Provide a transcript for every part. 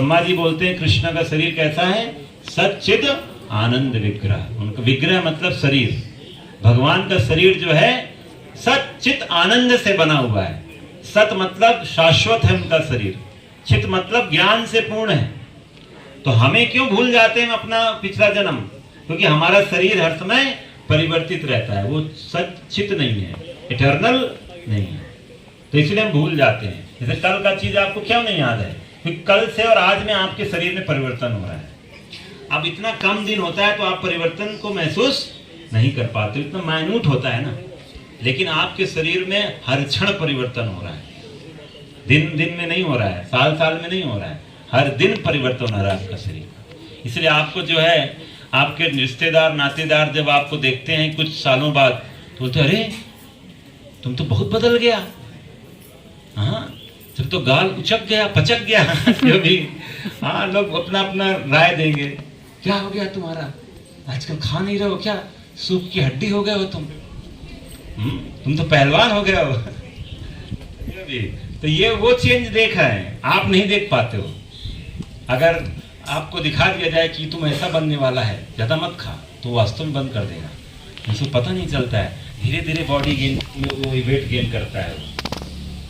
ब्रह्मा जी बोलते हैं कृष्ण का शरीर कैसा है? सच्चिद आनंद विग्रह। उनका विग्रह मतलब शरीर। भगवान का शरीर जो है सच्चित आनंद से बना हुआ है। सत मतलब शाश्वत है उनका शरीर, चित मतलब ज्ञान से पूर्ण है। तो हमें क्यों भूल जाते हैं अपना पिछला जन्म? क्योंकि हमारा शरीर हर समय परिवर्तित रहता है, वो सच्चित नहीं है, इटर्नल नहीं है, तो इसलिए हम भूल जाते हैं। जैसे कल का चीज आपको क्यों नहीं याद है? क्योंकि कल से और आज में आपके शरीर में परिवर्तन हो रहा है। अब इतना कम दिन होता है तो आप परिवर्तन को महसूस नहीं कर पाते, इतना माइन्यूट होता है ना। लेकिन आपके शरीर में हर क्षण परिवर्तन हो रहा है, दिन दिन में नहीं हो रहा है, साल साल में नहीं हो रहा है, हर दिन परिवर्तन हो रहा है आपका शरीर। इसलिए आपको जो है आपके रिश्तेदार नातेदार जब आपको देखते हैं कुछ सालों बाद तो बोलते अरे तुम तो बहुत बदल गया, हाँ जब तो गाल उचक गया, पचक गया जो भी, हाँ लोग अपना अपना राय देंगे। क्या हो गया तुम्हारा, आजकल खा नहीं रहे हो क्या, सूप की हड्डी हो गए हो तुम तो पहलवान हो गए हो। तो ये वो चेंज देखा है, आप नहीं देख पाते हो। अगर आपको दिखा दिया जाए कि तुम ऐसा बनने वाला है, ज्यादा मत खा, तो वास्तव में बंद कर देगा, उसको पता नहीं चलता है। धीरे धीरे बॉडी गेन, वो वेट गेन करता है।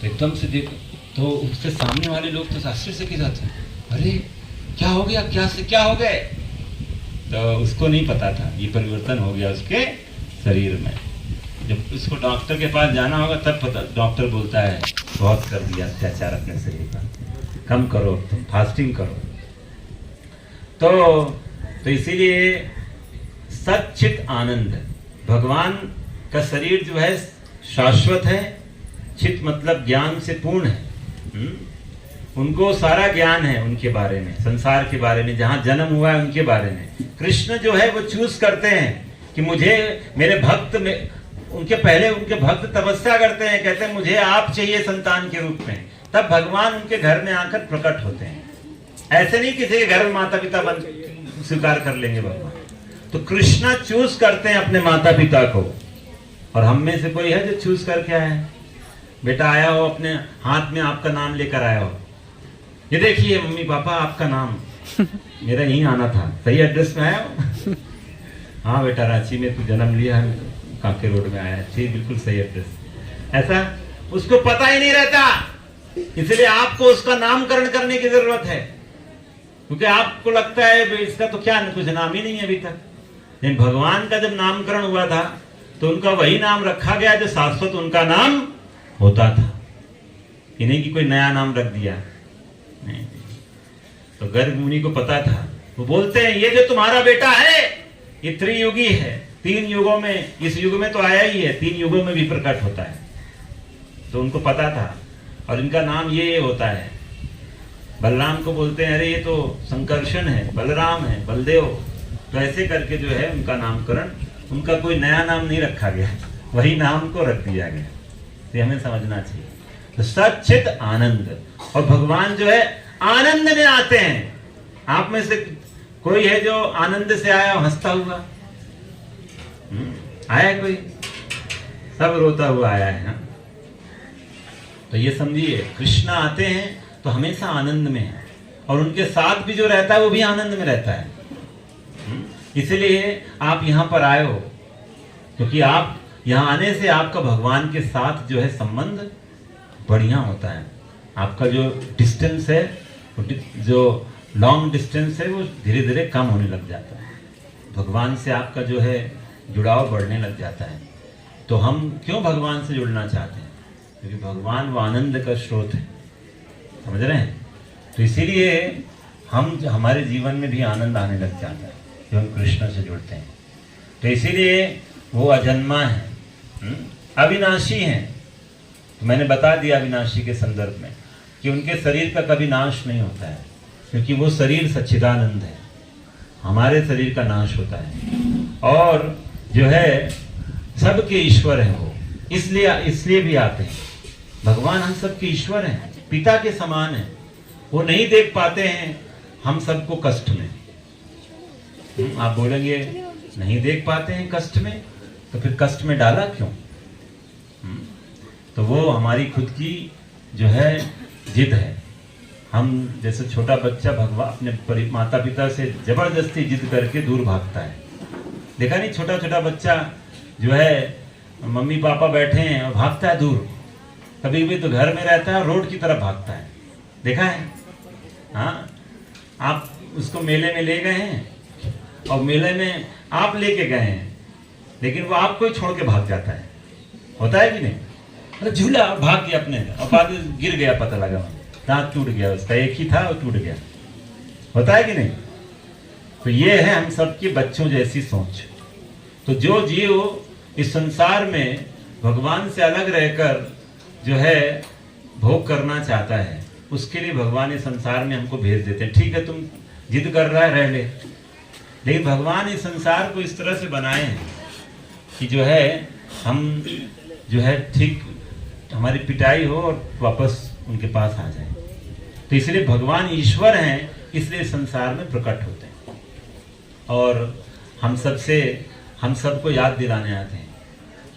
तो एकदम से देखो तो उसके सामने वाले लोग तो आश्चर्य से गिर जाते हैं, अरे क्या हो गया, क्या से क्या हो गए। तो उसको नहीं पता था ये परिवर्तन हो गया उसके शरीर में। जब उसको डॉक्टर के पास जाना होगा तब पता, डॉक्टर बोलता है बहुत कर दिया अत्याचार अपने शरीर का, कम करो, तुम फास्टिंग करो। तो इसीलिए सच्चित आनंद, भगवान का शरीर जो है शाश्वत है, चित मतलब ज्ञान से पूर्ण है। उनको सारा ज्ञान है उनके बारे में, संसार के बारे में, जहां जन्म हुआ है उनके बारे में। कृष्ण जो है वो चूज करते हैं कि मुझे मेरे भक्त में, उनके पहले उनके भक्त तपस्या करते हैं, कहते हैं मुझे आप चाहिए संतान के रूप में, तब भगवान उनके घर में आकर प्रकट होते हैं। ऐसे नहीं किसी के घर में माता पिता बन स्वीकार कर लेंगे भगवान। तो कृष्णा चूज करते हैं अपने माता पिता को। और हम में से कोई है जो चूज करके आया है? बेटा आया हो, अपने हाथ में आपका नाम लेकर आया हो, ये देखिए मम्मी पापा आपका नाम, मेरा यहीं आना था, सही एड्रेस में आया हो? हाँ बेटा रांची में तू जन्म लिया है, कांके रोड में आया है, ठीक बिल्कुल सही एड्रेस। ऐसा उसको पता ही नहीं रहता, इसलिए आपको उसका नामकरण करने की जरूरत है। क्योंकि आपको लगता है इसका तो क्या कुछ नाम ही नहीं है अभी तक। लेकिन भगवान का जब नामकरण हुआ था तो उनका वही नाम रखा गया जो शाश्वत उनका नाम होता था, ये नहीं कि कोई नया नाम रख दिया। नहीं, तो गर्ग मुनि को पता था, वो बोलते हैं ये जो तुम्हारा बेटा है ये त्रियुगी है, 3 युगों में, इस युग में तो आया ही है, 3 युगों में भी प्रकट होता है। तो उनको पता था, और इनका नाम ये होता है। बलराम को बोलते हैं अरे ये तो संकर्षण है, बलराम है, बलदेव। तो ऐसे करके जो है उनका नामकरण, उनका कोई नया नाम नहीं रखा गया, वही नाम को रख दिया गया। तो हमें समझना चाहिए। तो सच्चित आनंद, और भगवान जो है आनंद में आते हैं। आप में से कोई है जो आनंद से आया हंसता हुआ? आया कोई? सब रोता हुआ आया है ना? तो ये समझिए कृष्ण आते हैं तो हमेशा आनंद में है, और उनके साथ भी जो रहता है वो भी आनंद में रहता है। इसलिए आप यहाँ पर आए हो, क्योंकि आप यहाँ आने से आपका भगवान के साथ जो है संबंध बढ़िया होता है। आपका जो डिस्टेंस है, जो लॉन्ग डिस्टेंस है, वो धीरे धीरे कम होने लग जाता है। भगवान से आपका जो है जुड़ाव बढ़ने लग जाता है। तो हम क्यों भगवान से जुड़ना चाहते हैं? क्योंकि भगवान वो आनंद का स्रोत है, समझ रहे हैं? तो इसीलिए हम हमारे जीवन में भी आनंद आने लग जाता है जब हम कृष्ण से जुड़ते हैं। तो इसीलिए वो अजन्मा है, अविनाशी हैं। तो मैंने बता दिया अविनाशी के संदर्भ में कि उनके शरीर का कभी नाश नहीं होता है, क्योंकि वो शरीर सच्चिदानंद है। हमारे शरीर का नाश होता है, और जो है सबके ईश्वर है वो, इसलिए भी आते हैं। भगवान हम सबके ईश्वर हैं, पिता के समान हैं। वो नहीं देख पाते हैं हम सबको कष्ट में। आप बोलेंगे नहीं देख पाते हैं कष्ट में, तो फिर कष्ट में डाला क्यों? तो वो हमारी खुद की जो है जिद है। हम जैसे छोटा बच्चा भगवान अपने माता पिता से जबरदस्ती जिद करके दूर भागता है। देखा नहीं, छोटा छोटा बच्चा जो है मम्मी पापा बैठे हैं और भागता है दूर। कभी भी तो घर में रहता है और रोड की तरफ भागता है, देखा है? हाँ, आप उसको मेले में ले गए हैं और मेले में आप लेके गए हैं, लेकिन वो आपको ही छोड़ के भाग जाता है, होता है कि नहीं? अरे झूला, भाग गया अपने और बाद में गिर गया, पता लगा दांत टूट गया उसका, एक ही था और टूट गया, होता है कि नहीं? तो ये है हम सबके बच्चों जैसी सोच। तो जो जीव इस संसार में भगवान से अलग रहकर जो है भोग करना चाहता है, उसके लिए भगवान इस संसार में हमको भेज देते हैं। ठीक है, तुम जिद कर रहा है, रह ले, लेकिन भगवान इस संसार को इस तरह से बनाए हैं कि जो है हम जो है ठीक हमारी पिटाई हो और वापस उनके पास आ जाए। तो इसलिए भगवान ईश्वर हैं, इसलिए संसार में प्रकट होते हैं और हम सबको याद दिलाने आते हैं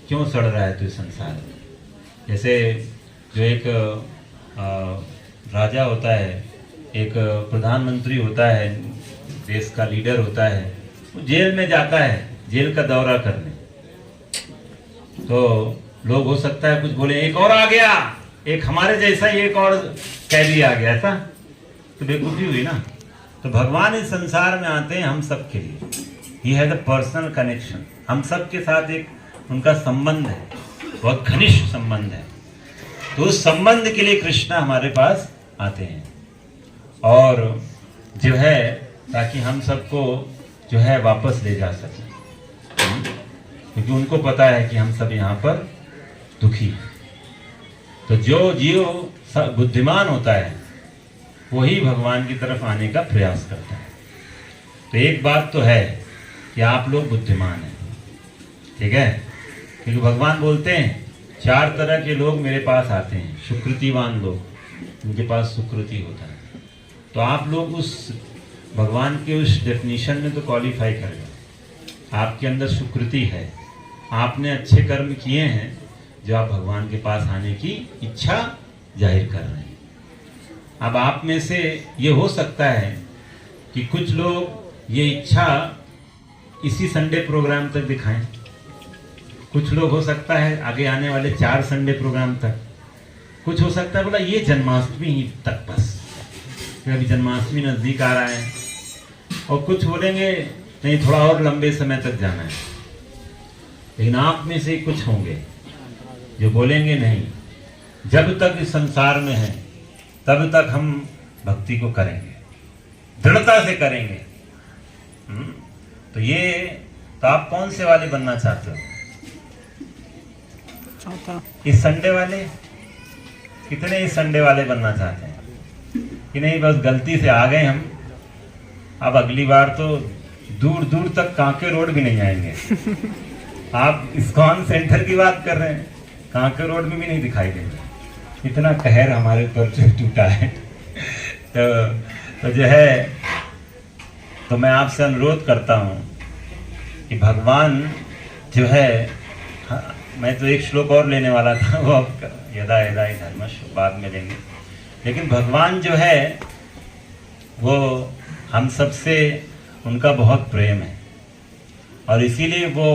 क्यों सड़ रहा है तो इस संसार में। जैसे जो एक राजा होता है, एक प्रधानमंत्री होता है, देश का लीडर होता है, वो जेल में जाता है जेल का दौरा करने, तो लोग हो सकता है कुछ बोले, एक और आ गया, एक हमारे जैसा ही एक और कैदी आ गया, ऐसा तो बेवकूफी हुई ना। तो भगवान इस संसार में आते हैं हम सब के लिए, ये है द पर्सनल कनेक्शन, हम सब के साथ एक उनका संबंध है, बहुत घनिष्ठ संबंध है। तो उस संबंध के लिए कृष्ण हमारे पास आते हैं और जो है ताकि हम सबको जो है वापस ले जा सकें, क्योंकि उनको पता है कि हम सब यहाँ पर दुखी हैं। तो जो जीव बुद्धिमान होता है वही भगवान की तरफ आने का प्रयास करता है। तो एक बात तो है कि आप लोग बुद्धिमान हैं, ठीक है, क्योंकि भगवान बोलते हैं 4 तरह के लोग मेरे पास आते हैं, सुकृतिवान लोग, उनके पास सुकृति होता है। तो आप लोग उस भगवान के उस डेफिनेशन में तो क्वालिफाई कर गए, आपके अंदर सुकृति है, आपने अच्छे कर्म किए हैं जो आप भगवान के पास आने की इच्छा जाहिर कर रहे हैं। अब आप में से ये हो सकता है कि कुछ लोग ये इच्छा इसी संडे प्रोग्राम तक दिखाएं, कुछ लोग हो सकता है आगे आने वाले 4 संडे प्रोग्राम तक, कुछ हो सकता है बोला ये जन्माष्टमी तक बस, अभी जन्माष्टमी नजदीक आ रहा है, और कुछ बोलेंगे नहीं थोड़ा और लंबे समय तक जाना है। लेकिन आप में से कुछ होंगे जो बोलेंगे नहीं, जब तक इस संसार में है तब तक हम भक्ति को करेंगे, दृढ़ता से करेंगे। तो आप कौन से वाले बनना चाहते हो? इस संडे वाले? कितने इस संडे वाले बनना चाहते हैं कि नहीं बस गलती से आ गए हम, अब अगली बार तो दूर दूर तक कांके रोड भी नहीं आएंगे। आप इस्कॉन सेंटर की बात कर रहे हैं, कांके रोड में भी नहीं दिखाई देंगे, इतना कहर हमारे ऊपर टूटा है। तो जो है, तो मैं आपसे अनुरोध करता हूँ कि भगवान जो है, मैं तो एक श्लोक और लेने वाला था, वो अब यदा यदा ही धर्मश बाद में लेंगे, लेकिन भगवान जो है वो हम सबसे उनका बहुत प्रेम है और इसीलिए वो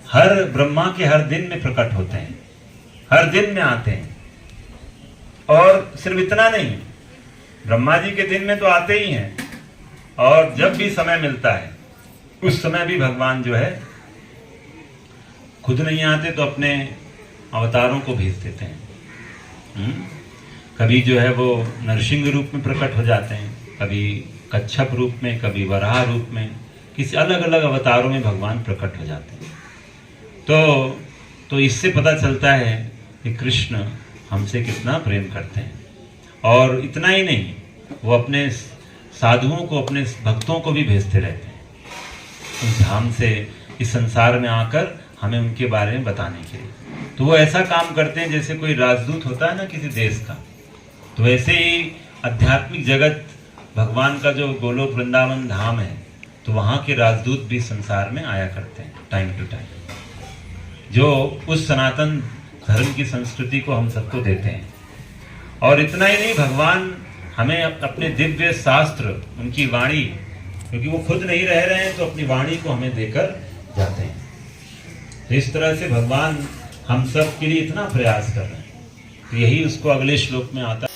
हर ब्रह्मा के हर दिन में प्रकट होते हैं, हर दिन में आते हैं। और सिर्फ इतना नहीं, ब्रह्मा जी के दिन में तो आते ही हैं, और जब भी समय मिलता है उस समय भी भगवान जो है खुद नहीं आते तो अपने अवतारों को भेज देते हैं। कभी जो है वो नरसिंह रूप में प्रकट हो जाते हैं, कभी कच्छप रूप में, कभी वराह रूप में, किसी अलग अलग अवतारों में भगवान प्रकट हो जाते हैं। तो इससे पता चलता है कि कृष्ण हमसे कितना प्रेम करते हैं। और इतना ही नहीं, वो अपने साधुओं को, अपने भक्तों को भी भेजते रहते हैं उस धाम से इस संसार में आकर हमें उनके बारे में बताने के लिए। तो वो ऐसा काम करते हैं जैसे कोई राजदूत होता है ना किसी देश का, तो वैसे ही आध्यात्मिक जगत, भगवान का जो गोलोक वृंदावन धाम है, तो वहाँ के राजदूत भी संसार में आया करते हैं टाइम टू टाइम, जो उस सनातन धर्म की संस्कृति को हम सबको देते हैं। और इतना ही नहीं, भगवान हमें अपने दिव्य शास्त्र, उनकी वाणी, क्योंकि वो खुद नहीं रह रहे हैं तो अपनी वाणी को हमें देकर जाते हैं। तो इस तरह से भगवान हम सब के लिए इतना प्रयास कर रहे हैं, तो यही उसको अगले श्लोक में आता है।